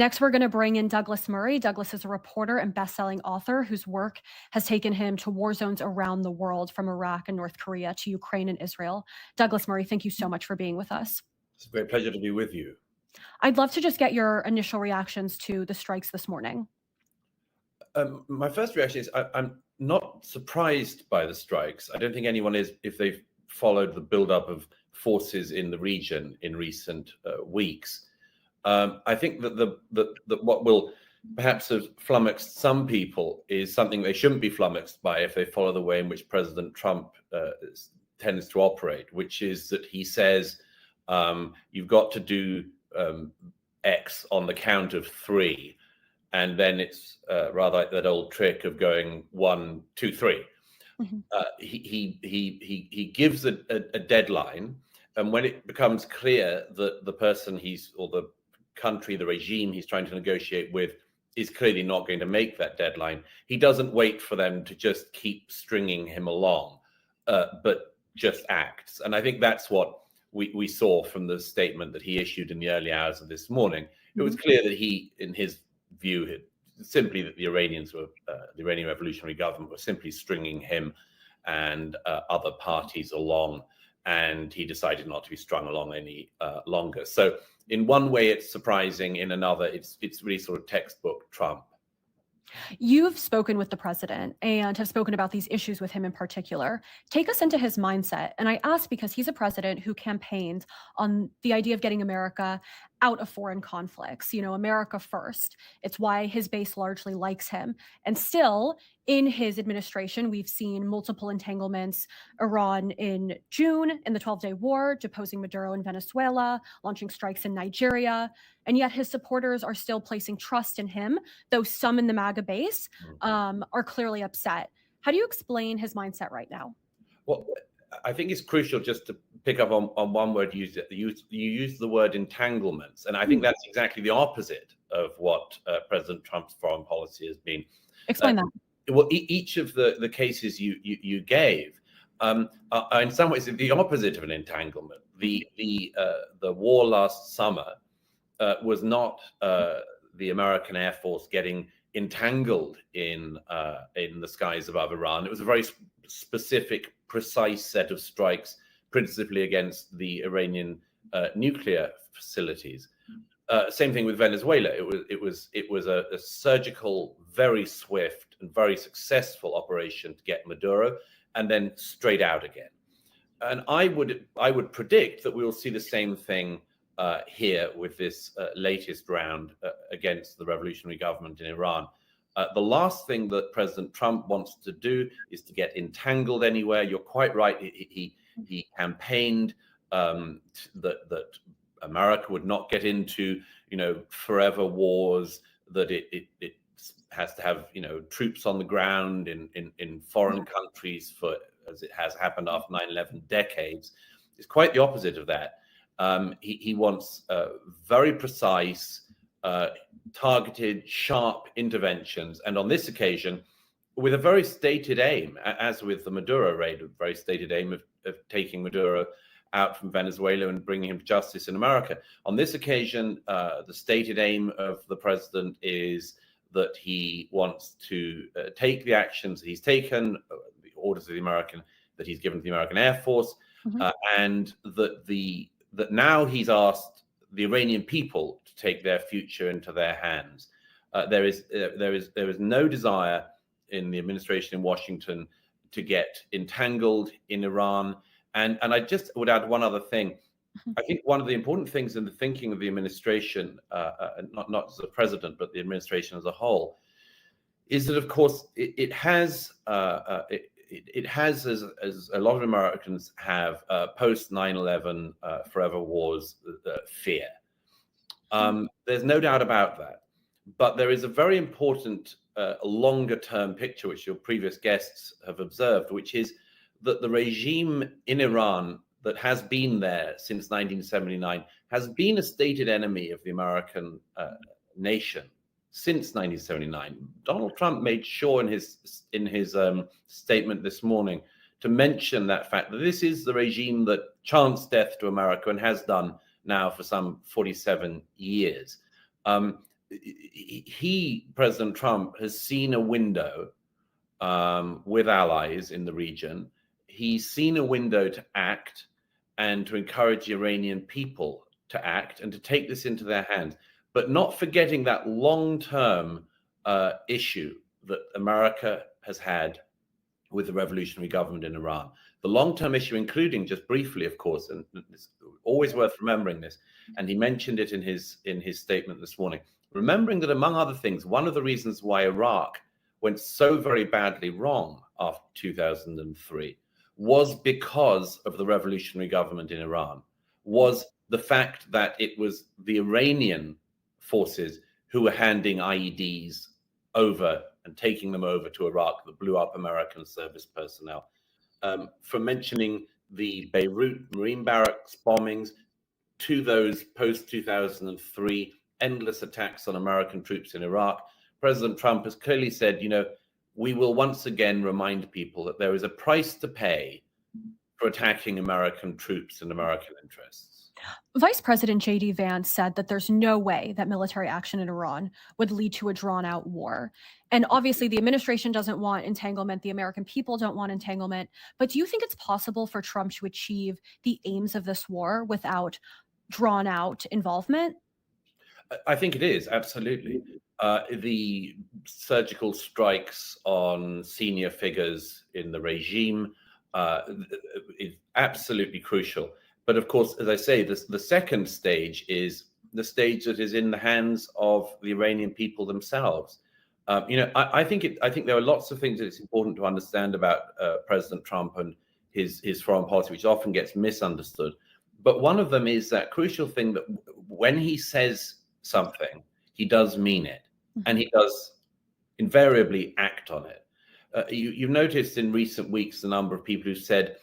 Next, we're going to bring in Douglas Murray. Douglas is a reporter and best-selling author whose work has taken him to war zones around the world, from Iraq and North Korea to Ukraine and Israel. Douglas Murray, thank you so much for being with us. It's a great pleasure to be with you. I'd love to just get your initial reactions to the strikes this morning. My first reaction is I'm not surprised by the strikes. I don't think anyone is, if they've followed the buildup of forces in the region in recent weeks. I think that that what will perhaps have flummoxed some people is something they shouldn't be flummoxed by if they follow the way in which President Trump tends to operate, which is that he says you've got to do X on the count of 3. And then it's rather like that old trick of going 1, 2, 3. Mm-hmm. He gives a deadline, and when it becomes clear that the person or the country, the regime he's trying to negotiate with is clearly not going to make that deadline, he doesn't wait for them to just keep stringing him along, but just acts. And I think that's what we saw from the statement that he issued in the early hours of this morning. It was clear that he, in his view, simply that the Iranians were, the Iranian Revolutionary Government were simply stringing him and other parties along, and he decided not to be strung along any longer. So in one way it's surprising, in another it's really sort of textbook Trump. You've spoken with the president and have spoken about these issues with him in particular. Take us into his mindset. And I ask because he's a president who campaigned on the idea of getting America out of foreign conflicts, America first. It's why his base largely likes him. And still, in his administration, we've seen multiple entanglements: Iran in June in the 12-day war, deposing Maduro in Venezuela, launching strikes in Nigeria. And yet his supporters are still placing trust in him, though some in the MAGA base are clearly upset. How do you explain his mindset right now? Well, I think it's crucial just to pick up on one word you used. You used the word entanglements, and I think that's exactly the opposite of what President Trump's foreign policy has been. Explain that. Well, each of the cases you gave are in some ways the opposite of an entanglement. The war last summer was not the American Air Force getting entangled in the skies above Iran. It was a very specific, precise set of strikes, principally against the Iranian nuclear facilities. Same thing with Venezuela. It was a surgical, very swift and very successful operation to get Maduro, and then straight out again. And I would predict that we will see the same thing here with this latest round against the revolutionary government in Iran. The last thing that President Trump wants to do is to get entangled anywhere. You're quite right. He campaigned that America would not get into forever wars, that it has to have troops on the ground in foreign countries for, as it has happened after 9/11, decades. It's quite the opposite of that. He wants very precise, targeted, sharp interventions, and on this occasion, with a very stated aim, as with the Maduro raid, a very stated aim of taking Maduro out from Venezuela and bringing him to justice in America. On this occasion, the stated aim of the president is that he wants to take the actions that he's taken, the orders of that he's given to the American Air Force, and that now he's asked the Iranian people to take their future into their hands. There is no desire in the administration in Washington to get entangled in Iran. And I just would add one other thing. I think one of the important things in the thinking of the administration, not as the president, but the administration as a whole, is that, of course, it has, as a lot of Americans have, post 9/11 forever wars fear. There's no doubt about that. But there is a very important longer term picture, which your previous guests have observed, which is that the regime in Iran that has been there since 1979 has been a stated enemy of the American nation since 1979. Donald Trump made sure in his statement this morning to mention that fact, that this is the regime that chants death to America and has done now for some 47 years. President Trump, has seen a window with allies in the region. He's seen a window to act and to encourage the Iranian people to act and to take this into their hands, but not forgetting that long-term issue that America has had with the revolutionary government in Iran. The long-term issue, including, just briefly, of course, and it's always worth remembering this, and he mentioned it in his statement this morning, remembering that, among other things, one of the reasons why Iraq went so very badly wrong after 2003 was because of the revolutionary government in Iran, was the fact that it was the Iranian forces who were handing IEDs over and taking them over to Iraq that blew up American service personnel. From mentioning the Beirut Marine barracks bombings to those post-2003 endless attacks on American troops in Iraq, President Trump has clearly said, we will once again remind people that there is a price to pay for attacking American troops and American interests. Vice President J.D. Vance said that there's no way that military action in Iran would lead to a drawn-out war. And obviously, the administration doesn't want entanglement. The American people don't want entanglement. But do you think it's possible for Trump to achieve the aims of this war without drawn-out involvement? I think it is, absolutely. The surgical strikes on senior figures in the regime is absolutely crucial. But of course, as I say, the second stage is the stage that is in the hands of the Iranian people themselves. I think there are lots of things that it's important to understand about President Trump and his foreign policy, which often gets misunderstood. But one of them is that crucial thing that when he says something, he does mean it, and he does invariably act on it. You've noticed in recent weeks the number of people who said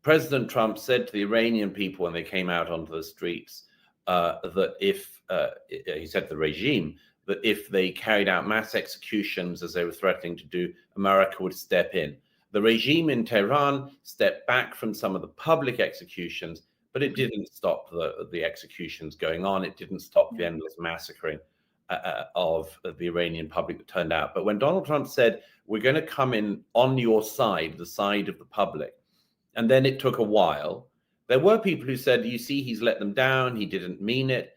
President Trump said to the Iranian people when they came out onto the streets that if he said to the regime that if they carried out mass executions as they were threatening to do, America would step in. The regime in Tehran stepped back from some of the public executions, but it didn't stop the executions going on. It didn't stop the endless massacring of the Iranian public that turned out. But when Donald Trump said, we're going to come in on your side, the side of the public, and then it took a while, there were people who said, you see, he's let them down. He didn't mean it.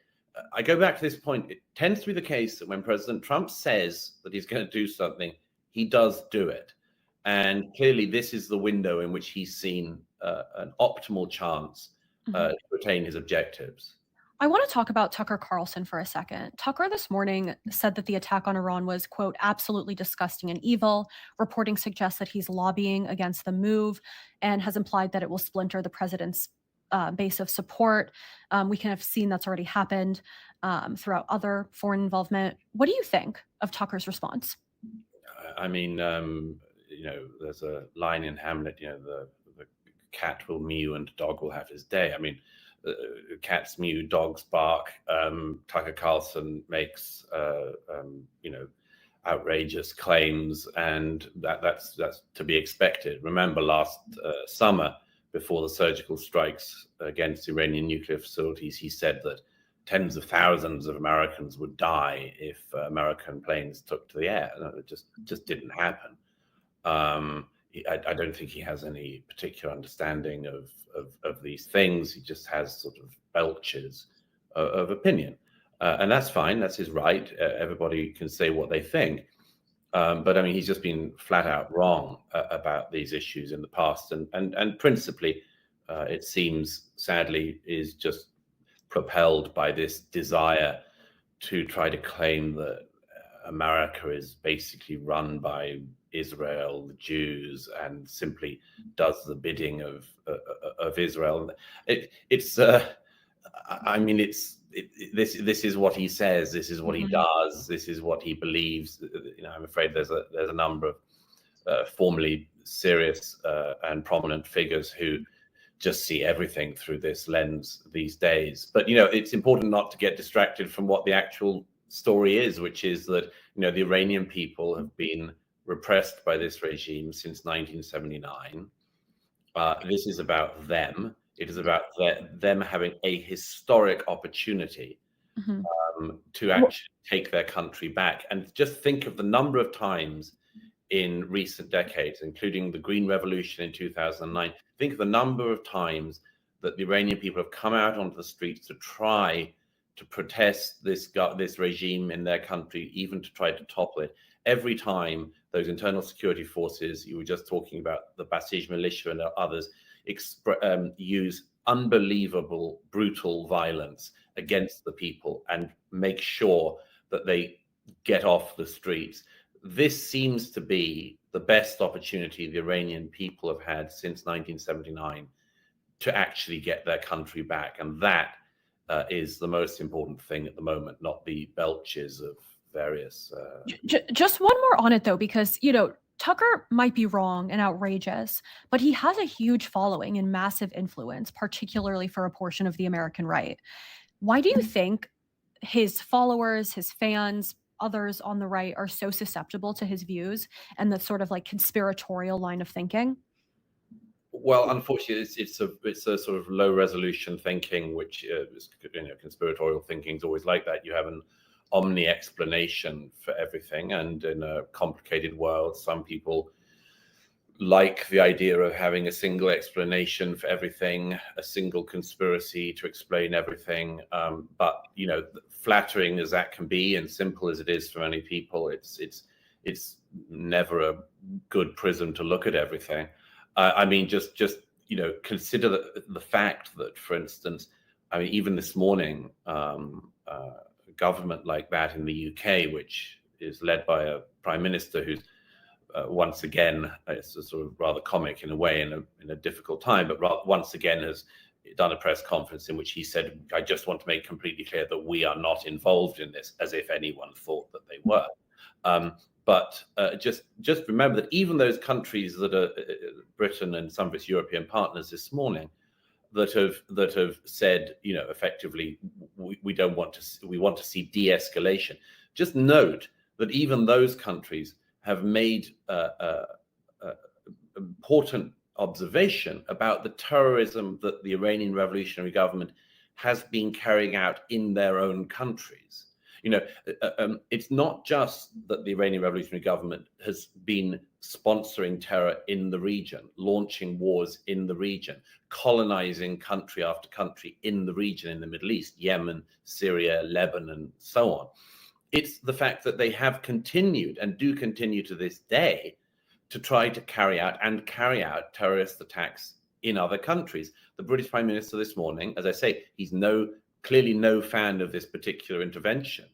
I go back to this point. It tends to be the case that when President Trump says that he's going to do something, he does do it. And clearly, this is the window in which he's seen an optimal chance to attain his objectives. I want to talk about Tucker Carlson for a second. Tucker this morning said that the attack on Iran was, quote, absolutely disgusting and evil. Reporting suggests that he's lobbying against the move and has implied that it will splinter the president's base of support. We can have seen that's already happened throughout other foreign involvement. What do you think of Tucker's response? I mean, there's a line in Hamlet, the cat will mew and dog will have his day. I mean, cats mew, dogs bark. Tucker Carlson makes, outrageous claims, and that's to be expected. Remember last summer, before the surgical strikes against Iranian nuclear facilities, he said that tens of thousands of Americans would die if American planes took to the air. It just didn't happen. I don't think he has any particular understanding of these things. He just has sort of belches of opinion. And that's fine. That's his right. Everybody can say what they think. But I mean, he's just been flat out wrong about these issues in the past. And principally, it seems, sadly, is just propelled by this desire to try to claim that America is basically run by Israel, the Jews, and simply does the bidding of Israel. This is what he says. This is what he does. This is what he believes. I'm afraid there's a number of formerly serious and prominent figures who just see everything through this lens these days. But it's important not to get distracted from what the actual story is, which is that the Iranian people have been repressed by this regime since 1979. This is about them. It is about them having a historic opportunity Mhm. to actually take their country back. And just think of the number of times in recent decades, including the Green Revolution in 2009, think of the number of times that the Iranian people have come out onto the streets to try to protest this regime in their country, even to try to topple it. Every time those internal security forces, you were just talking about the Basij militia and others, use unbelievable, brutal violence against the people and make sure that they get off the streets. This seems to be the best opportunity the Iranian people have had since 1979 to actually get their country back. And that is the most important thing at the moment, not the belches of various. Just one more on it, though, because, Tucker might be wrong and outrageous, but he has a huge following and massive influence, particularly for a portion of the American right. Why do you think his followers, his fans, others on the right are so susceptible to his views and the sort of like conspiratorial line of thinking? Well, unfortunately, it's a sort of low resolution thinking, which is, conspiratorial thinking is always like that. You have an omni explanation for everything, and in a complicated world, some people like the idea of having a single explanation for everything, a single conspiracy to explain everything. But flattering as that can be, and simple as it is for many people, it's never a good prism to look at everything. I mean, just consider the fact that, for instance, even this morning, a government like that in the UK, which is led by a prime minister who's once again, it's a sort of rather comic in a way, in a difficult time, but once again has done a press conference in which he said, "I just want to make completely clear that we are not involved in this," as if anyone thought that they were. But just remember that even those countries that are Britain and some of its European partners this morning that have said, effectively, we want to see de-escalation. Just note that even those countries have made important observation about the terrorism that the Iranian Revolutionary Government has been carrying out in their own countries. It's not just that the Iranian Revolutionary Government has been sponsoring terror in the region, launching wars in the region, colonizing country after country in the region, in the Middle East, Yemen, Syria, Lebanon, so on. It's the fact that they have continued and do continue to this day to try to carry out terrorist attacks in other countries. The British Prime Minister this morning, as I say, he's clearly no fan of this particular intervention.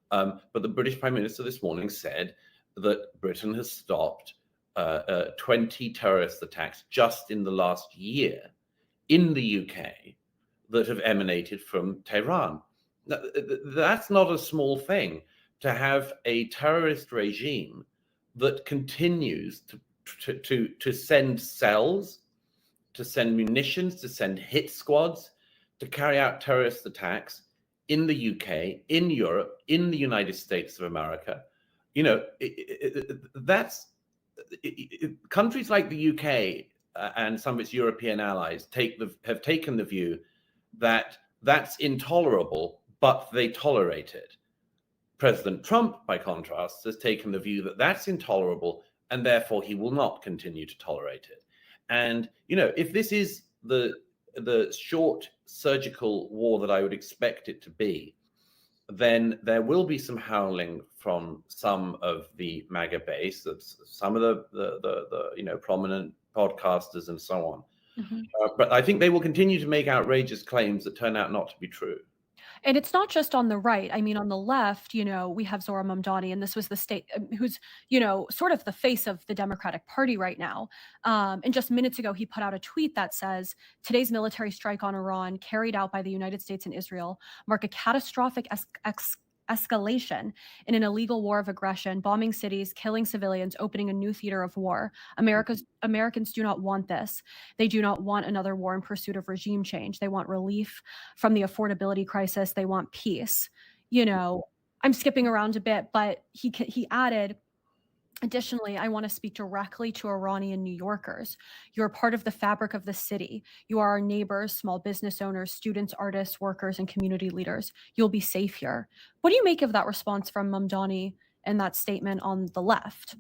But the British Prime Minister this morning said that Britain has stopped 20 terrorist attacks just in the last year in the UK that have emanated from Tehran. Now, that's not a small thing, to have a terrorist regime that continues to send cells, to send munitions, to send hit squads, to carry out terrorist attacks in the UK, in Europe, in the United States of America. That's countries like the UK and some of its European allies have taken the view that that's intolerable, but they tolerate it. President Trump, by contrast, has taken the view that that's intolerable, and therefore he will not continue to tolerate it. And if this is the short surgical war that I would expect it to be, then there will be some howling from some of the MAGA base, some of the prominent podcasters and so on. Mm-hmm. But I think they will continue to make outrageous claims that turn out not to be true. And it's not just on the right. I mean, on the left, we have Zohran Mamdani, and this was the state who's, sort of the face of the Democratic Party right now. And just minutes ago, he put out a tweet that says, "Today's military strike on Iran, carried out by the United States and Israel, mark a catastrophic escalation in an illegal war of aggression, bombing cities, killing civilians, opening a new theater of war. Americans do not want this. They do not want another war in pursuit of regime change. They want relief from the affordability crisis. They want peace." I'm skipping around a bit, but he added, Additionally, I want to speak directly to Iranian New Yorkers. You're part of the fabric of the city. You are our neighbors, small business owners, students, artists, workers, and community leaders. You'll be safe here. What do you make of that response from Mamdani and that statement on the left?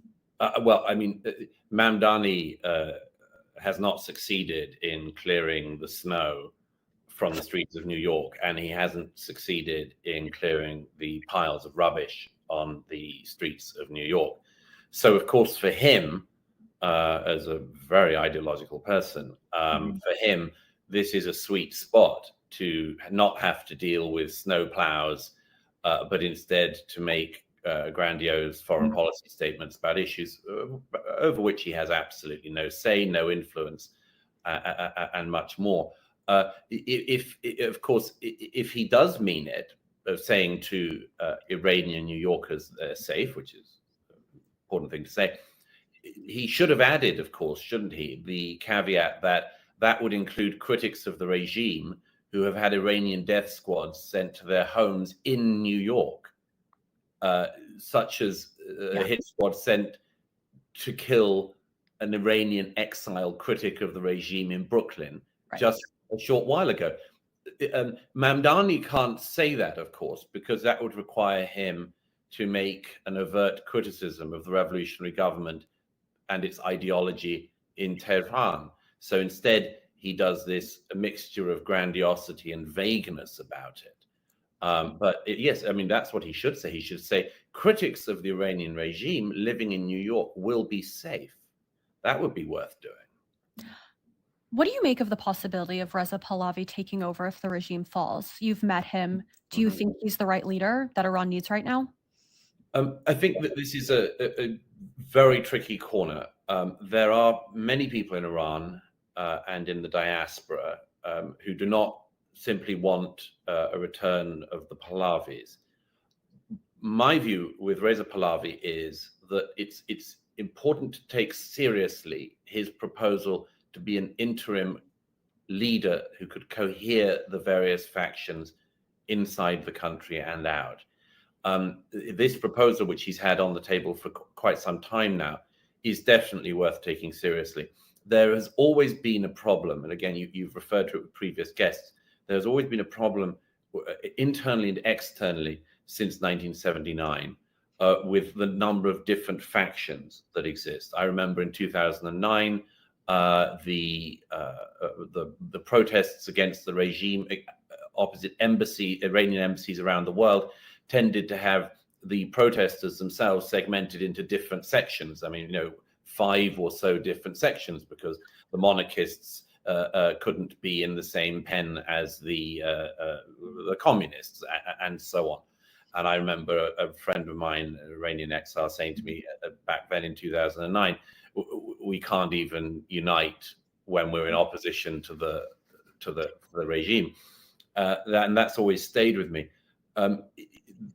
Well, I mean, Mamdani has not succeeded in clearing the snow from the streets of New York, and he hasn't succeeded in clearing the piles of rubbish on the streets of New York. So, of course, for him, as a very ideological person, for him, this is a sweet spot to not have to deal with snow plows, but instead to make grandiose foreign policy statements about issues over which he has absolutely no say, no influence, and much more. Of course, if he does mean it, of saying to Iranian New Yorkers they're safe, which is important thing to say, he should have added, of course, shouldn't he, the caveat that that would include critics of the regime who have had Iranian death squads sent to their homes in New York, such as a hit squad sent to kill an Iranian exile critic of the regime in Brooklyn just a short while ago. Mamdani can't say that, of course, because that would require him to make an overt criticism of the revolutionary government and its ideology in Tehran. So instead, he does this a mixture of grandiosity and vagueness about it. Yes, I mean, that's what he should say. He should say, critics of the Iranian regime living in New York will be safe. That would be worth doing. What do you make of the possibility of Reza Pahlavi taking over if the regime falls? You've met him. Do you think he's the right leader that Iran needs right now? I think that this is a very tricky corner. There are many people in Iran and in the diaspora who do not simply want a return of the Pahlavis. My view with Reza Pahlavi is that it's important to take seriously his proposal to be an interim leader who could cohere the various factions inside the country and out. This proposal, which he's had on the table for quite some time now, is definitely worth taking seriously. There has always been a problem, and again, you've referred to it with previous guests, there's always been a problem internally and externally since 1979 with the number of different factions that exist. I remember in 2009, the protests against the regime opposite Iranian embassies around the world tended to have the protesters themselves segmented into different sections. I mean, 5 or so different sections, because the monarchists couldn't be in the same pen as the communists, and so on. And I remember a friend of mine, an Iranian exile, saying to me back then in 2009, we can't even unite when we're in opposition to the regime. And that's always stayed with me.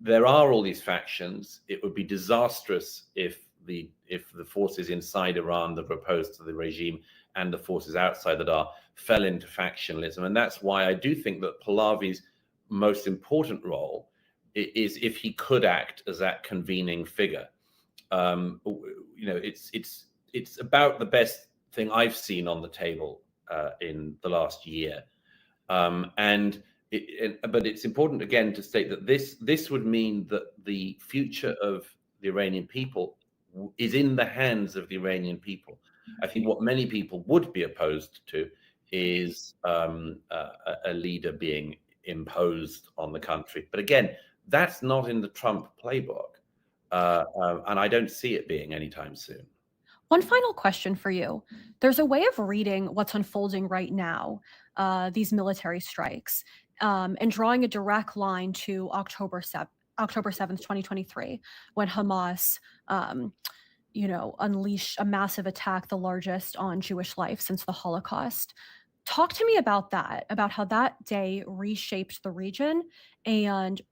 There are all these factions. It would be disastrous if the forces inside Iran that are opposed to the regime and the forces outside that fell into factionalism. And that's why I do think that Pahlavi's most important role is if he could act as that convening figure. It's about the best thing I've seen on the table in the last year. But it's important again to state that this would mean that the future of the Iranian people is in the hands of the Iranian people. I think what many people would be opposed to is a leader being imposed on the country. But again, that's not in the Trump playbook, and I don't see it being anytime soon. One final question for you. There's a way of reading what's unfolding right now, these military strikes, and drawing a direct line to October 7th, 2023, when Hamas, unleashed a massive attack, the largest on Jewish life since the Holocaust. Talk to me about that, about how that day reshaped the region and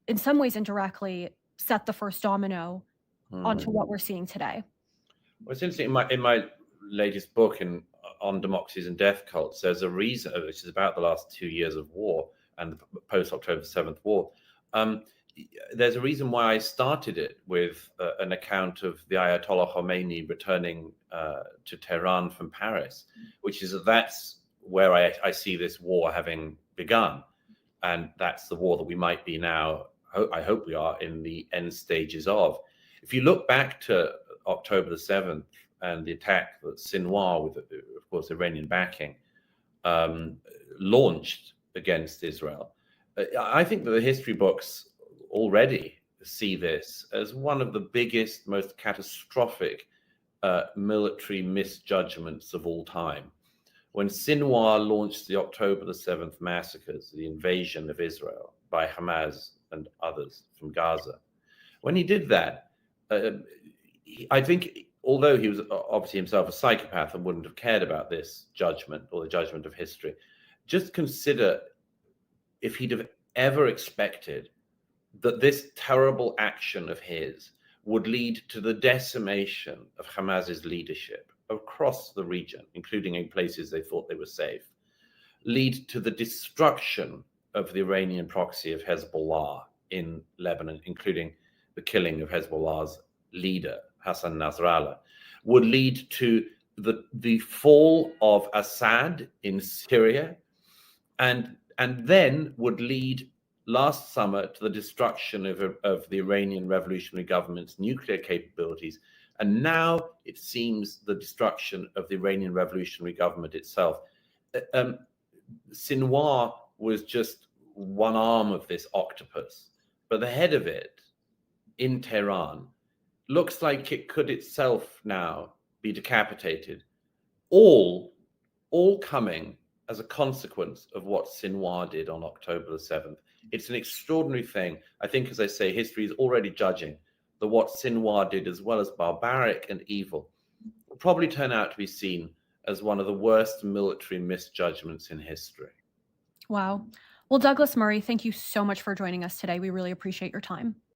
in some ways indirectly set the first domino onto what we're seeing today. Well, it's interesting. In my latest book on democracies and death cults, there's a reason, which is about the last 2 years of war and the post-October 7th war. there's a reason why I started it with an account of the Ayatollah Khomeini returning to Tehran from Paris, which is that's where I see this war having begun. And that's the war that we might be now, I hope we are, in the end stages of. If you look back to October the 7th and the attack that Sinwar, with, of course, Iranian backing, launched against Israel, I think that the history books already see this as one of the biggest, most catastrophic military misjudgments of all time. When Sinwar launched the October the 7th massacres, the invasion of Israel by Hamas and others from Gaza, when he did that, I think, although he was obviously himself a psychopath and wouldn't have cared about this judgment or the judgment of history, just consider if he'd have ever expected that this terrible action of his would lead to the decimation of Hamas's leadership across the region, including in places they thought they were safe, lead to the destruction of the Iranian proxy of Hezbollah in Lebanon, including the killing of Hezbollah's leader, Hassan Nasrallah, would lead to the fall of Assad in Syria, and then would lead last summer to the destruction of the Iranian revolutionary government's nuclear capabilities. And now it seems the destruction of the Iranian revolutionary government itself. Sinwar was just one arm of this octopus, but the head of it in Tehran looks like it could itself now be decapitated, all coming as a consequence of what Sinwar did on October the 7th. It's an extraordinary thing. I think, as I say, history is already judging that what Sinwar did, as well as barbaric and evil, will probably turn out to be seen as one of the worst military misjudgments in history. Wow. Well, Douglas Murray, thank you so much for joining us today. We really appreciate your time.